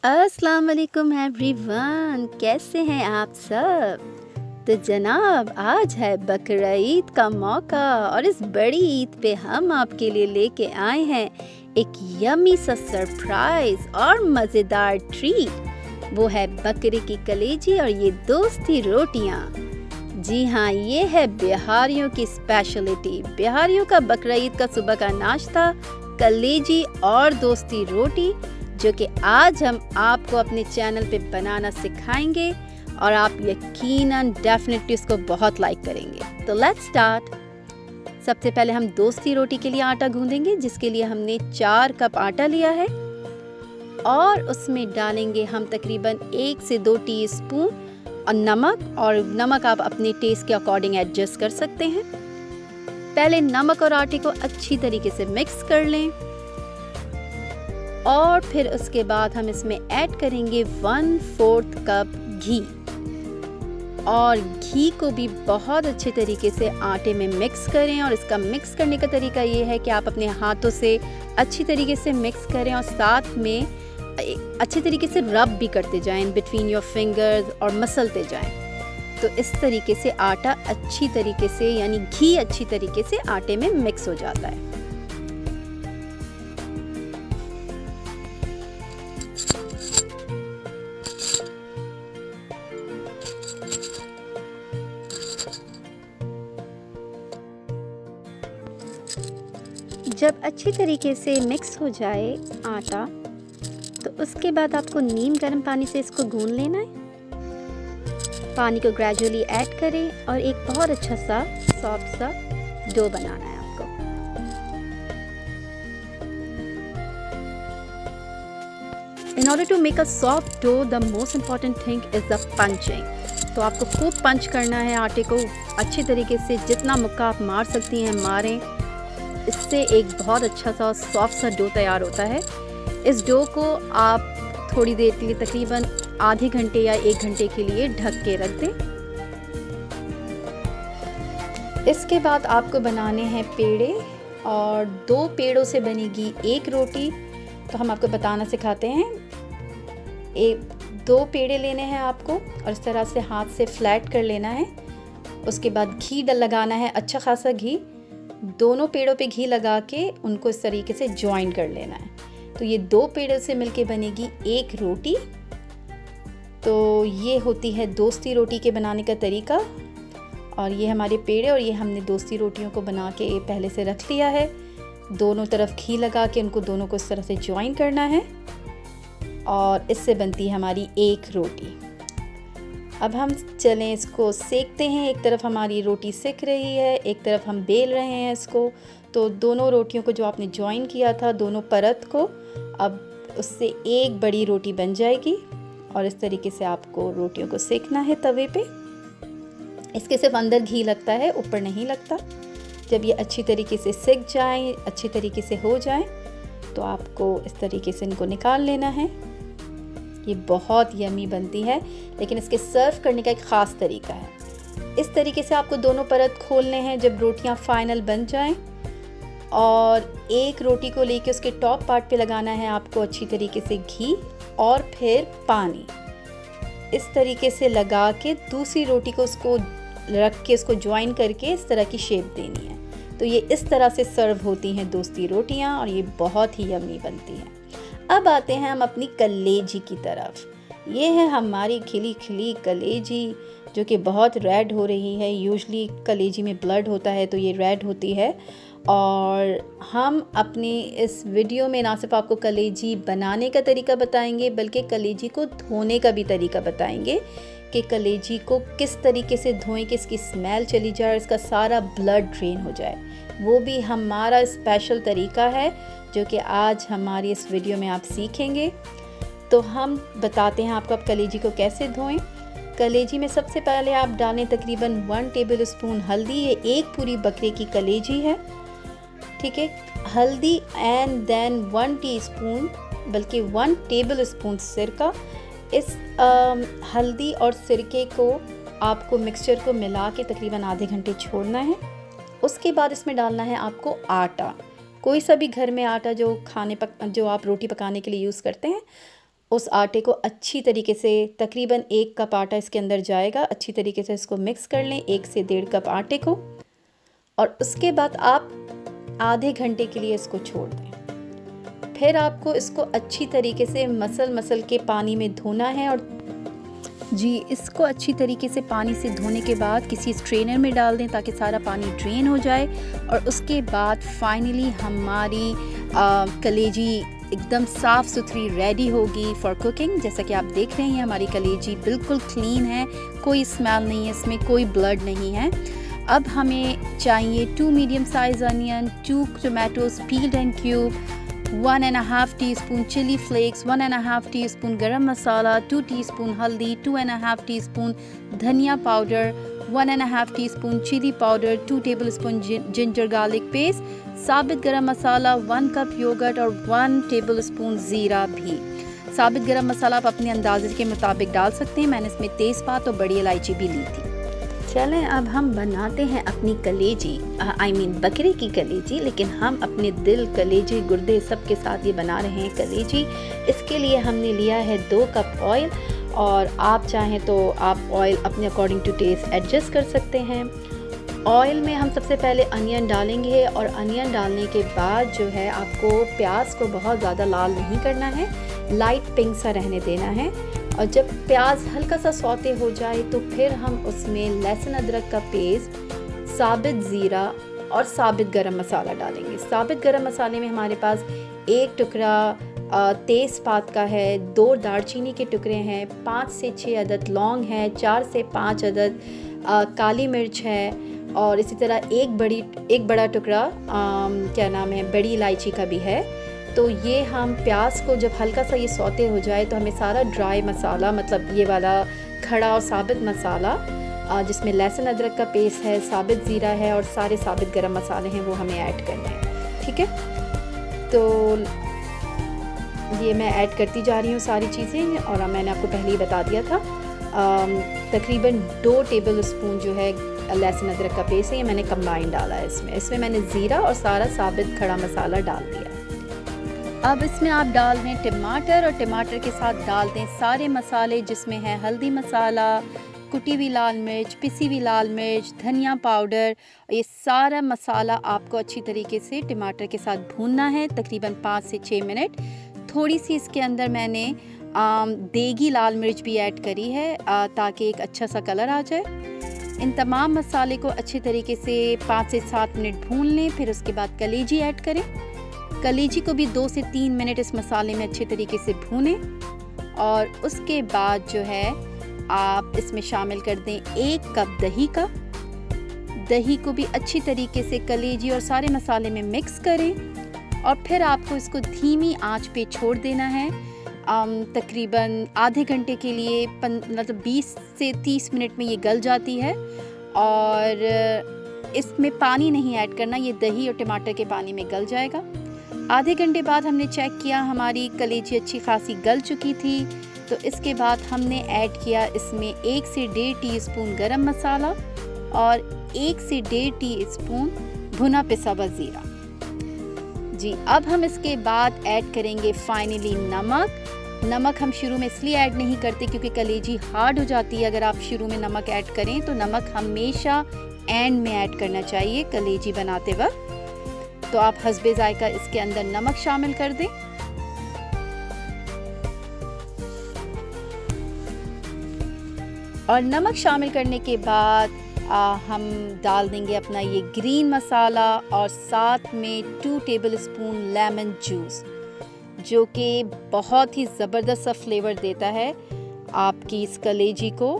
अस्सलाम वालेकुम एवरीवन, कैसे हैं आप सब। तो जनाब आज है बकरा ईद का मौका और इस बड़ी ईद पे हम आपके लिए लेके आए हैं एक यमी सा सरप्राइज और मज़ेदार ट्रीट। वो है बकरे की कलेजी और ये दोस्ती रोटियां। जी हाँ, ये है बिहारियों की स्पेशलिटी। बिहारियों का बकरा ईद का सुबह का नाश्ता कलेजी और दोस्ती रोटी, जो कि आज हम आपको अपने चैनल पे बनाना सिखाएंगे और आप यकीनन डेफिनेटली उसको बहुत लाइक करेंगे। तो लेट्स स्टार्ट। सबसे पहले हम दोस्ती रोटी के लिए आटा गूंदेंगे, जिसके लिए हमने 4 कप आटा लिया है और उसमें डालेंगे हम तकरीबन 1 से 2 टीस्पून और नमक आप अपने टेस्ट के अकॉर्डिंग एडजस्ट कर सकते हैं। पहले नमक और आटे को अच्छी तरीके से मिक्स कर लें और फिर उसके बाद हम इसमें ऐड करेंगे 1/4 कप घी। और घी को भी बहुत अच्छे तरीके से आटे में मिक्स करें। और इसका मिक्स करने का तरीका ये है कि आप अपने हाथों से अच्छी तरीके से मिक्स करें और साथ में अच्छी तरीके से रब भी करते जाएं बिटवीन योर फिंगर्स और मसलते जाएं। तो इस तरीके से आटा अच्छी तरीके से, यानी घी अच्छी तरीके से आटे में मिक्स हो जाता है। जब अच्छी तरीके से मिक्स हो जाए आटा, तो उसके बाद आपको नीम गर्म पानी से इसको गूंद लेना है। पानी को ग्रेजुअली ऐड करें और एक बहुत अच्छा सा सॉफ्ट सा डो बनाना है आपको। In order to make a soft dough, the most important thing is the punching. तो आपको खूब पंच करना है आटे को अच्छी तरीके से, जितना मुक्का आप मार सकती हैं मारें। इससे एक बहुत अच्छा सा सॉफ्ट सा डो तैयार होता है। इस डो को आप थोड़ी देर के लिए, तकरीबन आधे घंटे या 1 घंटे के लिए ढक के रख दें। इसके बाद आपको बनाने हैं पेड़े और 2 पेड़ों से बनेगी 1 रोटी। तो हम आपको बताना सिखाते हैं। 2 पेड़े लेने हैं आपको और इस तरह से हाथ से फ्लैट कर लेना है। उसके बाद घी लगाना है, अच्छा खासा घी। दोनों पेड़ों पे घी लगा के उनको इस तरीके से जॉइन कर लेना है। तो ये 2 पेड़ों से मिलके बनेगी 1 रोटी। तो ये होती है दोस्ती रोटी के बनाने का तरीका। और ये हमारे पेड़े और ये हमने दोस्ती रोटियों को बना के पहले से रख लिया है। दोनों तरफ घी लगा के उनको दोनों को इस तरह से जॉइन करना है और इससे बनती है हमारी 1 रोटी। अब हम चलें इसको सेकते हैं। एक तरफ हमारी रोटी सिक रही है, एक तरफ हम बेल रहे हैं इसको। तो दोनों रोटियों को जो आपने जॉइन किया था, दोनों परत को, अब उससे एक बड़ी रोटी बन जाएगी। और इस तरीके से आपको रोटियों को सेकना है तवे पे। इसके सिर्फ अंदर घी लगता है, ऊपर नहीं लगता। जब ये अच्छी तरीके से सिक जाएं, अच्छी तरीके से हो जाएं, तो आपको इस तरीके से इनको निकाल लेना है। ये बहुत यमी बनती है, लेकिन इसके सर्व करने का एक ख़ास तरीका है। इस तरीके से आपको दोनों परत खोलने हैं जब रोटियां फाइनल बन जाएं। और एक रोटी को लेके उसके टॉप पार्ट पे लगाना है आपको अच्छी तरीके से घी और फिर पानी। इस तरीके से लगा के दूसरी रोटी को उसको रख के उसको ज्वाइन करके इस तरह की शेप देनी है। तो ये इस तरह से सर्व होती हैं दोस्ती रोटियां और ये बहुत ही यमी बनती हैं। अब आते हैं हम अपनी कलेजी की तरफ। ये है हमारी खिली खिली कलेजी, जो कि बहुत रेड हो रही है। यूजुअली कलेजी में ब्लड होता है तो ये रेड होती है। और हम अपनी इस वीडियो में ना सिर्फ आपको कलेजी बनाने का तरीका बताएंगे, बल्कि कलेजी को धोने का भी तरीका बताएंगे कि कलेजी को किस तरीके से धोएं कि इसकी स्मेल चली जाए और इसका सारा ब्लड ड्रेन हो जाए। वो भी हमारा स्पेशल तरीका है जो कि आज हमारी इस वीडियो में आप सीखेंगे। तो हम बताते हैं आपको आप कलेजी को कैसे धोएं। कलेजी में सबसे पहले आप डालें तकरीबन 1 टेबल स्पून हल्दी। ये 1 पूरी बकरे की कलेजी है, ठीक है। हल्दी एंड देन 1 टीस्पून, बल्कि 1 टेबल स्पून सिरका। इस हल्दी और सिरके को आपको मिक्सचर को मिला के तकरीबन आधे घंटे छोड़ना है। उसके बाद इसमें डालना है आपको आटा। कोई सा भी घर में आटा जो आप रोटी पकाने के लिए यूज़ करते हैं, उस आटे को अच्छी तरीके से, तकरीबन 1 कप आटा इसके अंदर जाएगा, अच्छी तरीके से इसको मिक्स कर लें, 1 से 1.5 कप आटे को। और उसके बाद आप आधे घंटे के लिए इसको छोड़ दें। फिर आपको इसको अच्छी तरीके से मसल के पानी में धोना है। और जी, इसको अच्छी तरीके से पानी से धोने के बाद किसी स्ट्रेनर में डाल दें ताकि सारा पानी ड्रेन हो जाए। और उसके बाद फाइनली हमारी कलेजी एकदम साफ़ सुथरी रेडी होगी फॉर कुकिंग। जैसा कि आप देख रहे हैं हमारी कलेजी बिल्कुल क्लीन है, कोई स्मेल नहीं है, इसमें कोई ब्लड नहीं है। अब हमें चाहिए 2 medium size onion, 2 tomatoes peeled and cube, 1.5 teaspoon chilli flakes, 1.5 teaspoon garam masala, 2 teaspoon haldi, 2.5 teaspoon dhania powder, 1.5 teaspoon chilli powder, 2 tablespoon ginger garlic paste, साबित गरम मसाला, 1 कप योगर्ट और 1 टेबलस्पून ज़ीरा भी। साबित गरम मसाला आप अपने अंदाजे के मुताबिक डाल सकते हैं। मैंने इसमें तेज़पात और बड़ी इलायची भी ली थी। चलें अब हम बनाते हैं अपनी कलेजी, बकरे की कलेजी, लेकिन हम अपने दिल, कलेजी, गुर्दे सब के साथ ये बना रहे हैं कलेजी। इसके लिए हमने लिया है 2 कप ऑयल, और आप चाहें तो आप ऑयल अपने अकॉर्डिंग टू टेस्ट एडजस्ट कर सकते हैं। ऑयल में हम सबसे पहले अनियन डालेंगे, और अनियन डालने के बाद जो है आपको प्याज को बहुत ज़्यादा लाल नहीं करना है, लाइट पिंक सा रहने देना है। और जब प्याज हल्का सा सौते हो जाए तो फिर हम उसमें लहसुन अदरक का पेस्ट, साबित ज़ीरा और साबित गरम मसाला डालेंगे। साबित गरम मसाले में हमारे पास 1 टुकड़ा तेज़पात का है, 2 दालचीनी के टुकड़े हैं, 5 से 6 अदद लौंग है, 4 से 5 अदद काली मिर्च है, और इसी तरह एक बड़ा टुकड़ा बड़ी इलायची का भी है। तो ये हम प्याज को जब हल्का सा ये सौते हो जाए तो हमें सारा ड्राई मसाला, मतलब ये वाला खड़ा और साबित मसाला जिसमें लहसुन अदरक का पेस्ट है, साबित ज़ीरा है और सारे साबित गरम मसाले हैं, वो हमें ऐड करने हैं। ठीक है, तो ये मैं ऐड करती जा रही हूँ सारी चीज़ें, और मैंने आपको पहले ही बता दिया था। तकरीबन 2 टेबल स्पून जो है लहसुन अदरक का पेस्ट है, ये मैंने कंबाइन डाला है इसमें मैंने ज़ीरा और सारा साबित खड़ा मसाला डाल दिया। अब इसमें आप डाल दें टमाटर, और टमाटर के साथ डाल दें सारे मसाले जिसमें है हल्दी मसाला, कुटी हुई लाल मिर्च, पिसी हुई लाल मिर्च, धनिया पाउडर। ये सारा मसाला आपको अच्छी तरीके से टमाटर के साथ भूनना है, तकरीबन 5 से 6 मिनट। थोड़ी सी इसके अंदर मैंने देगी लाल मिर्च भी ऐड करी है ताकि एक अच्छा सा कलर आ जाए। इन तमाम मसाले को अच्छे तरीके से 5 से 7 मिनट भून लें। फिर उसके बाद कलेजी ऐड करें। कलेजी को भी 2 से 3 मिनट इस मसाले में अच्छे तरीके से भूनें, और उसके बाद जो है आप इसमें शामिल कर दें 1 कप दही का। दही को भी अच्छी तरीके से कलेजी और सारे मसाले में मिक्स करें, और फिर आपको इसको धीमी आंच पे छोड़ देना है तकरीबन आधे घंटे के लिए। मतलब 20 से 30 मिनट में ये गल जाती है, और इसमें पानी नहीं ऐड करना, ये दही और टमाटर के पानी में गल जाएगा। आधे घंटे बाद हमने चेक किया, हमारी कलेजी अच्छी खासी गल चुकी थी। तो इसके बाद हमने ऐड किया इसमें 1 से 1.5 टीस्पून गरम मसाला और 1 से 1.5 टीस्पून भुना पिसा हुआ ज़ीरा। जी, अब हम इसके बाद ऐड करेंगे फाइनली नमक हम शुरू में इसलिए ऐड नहीं करते क्योंकि कलेजी हार्ड हो जाती है अगर आप शुरू में नमक ऐड करें। तो नमक हमेशा एंड में ऐड करना चाहिए कलेजी बनाते वक्त। तो आप हस्बे जायका इसके अंदर नमक शामिल कर दें। और नमक शामिल करने के बाद हम डाल देंगे अपना ये ग्रीन मसाला, और साथ में 2 टेबलस्पून लेमन जूस, जो कि बहुत ही ज़बरदस्त सा फ्लेवर देता है आपकी इस कलेजी को।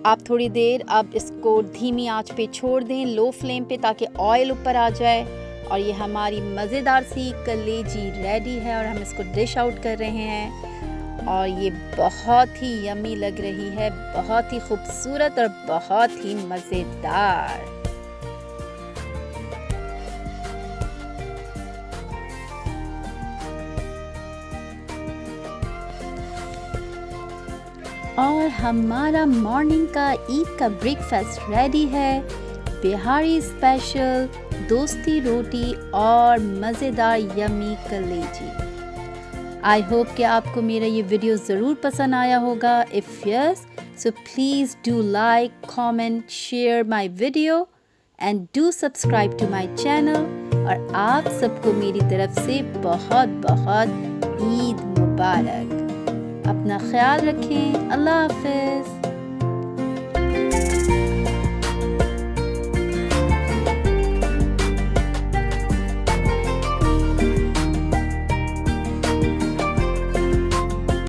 आप थोड़ी देर अब इसको धीमी आंच पे छोड़ दें, लो फ्लेम पे, ताकि ऑयल ऊपर आ जाए। और ये हमारी मज़ेदार सी कलेजी रेडी है, और हम इसको डिश आउट कर रहे हैं। और ये बहुत ही यमी लग रही है, बहुत ही खूबसूरत और बहुत ही मज़ेदार। और हमारा मॉर्निंग का ईद का ब्रेकफास्ट रेडी है। बिहारी स्पेशल दोस्ती रोटी और मज़ेदार यमी कलेजी। आई होप कि आपको मेरा ये वीडियो ज़रूर पसंद आया होगा. If yes, so please do like, comment, share my video and do subscribe to my channel. और आप सबको मेरी तरफ से बहुत बहुत ईद मुबारक. अपना ख्याल रखें. अल्लाह हाफ़िज़.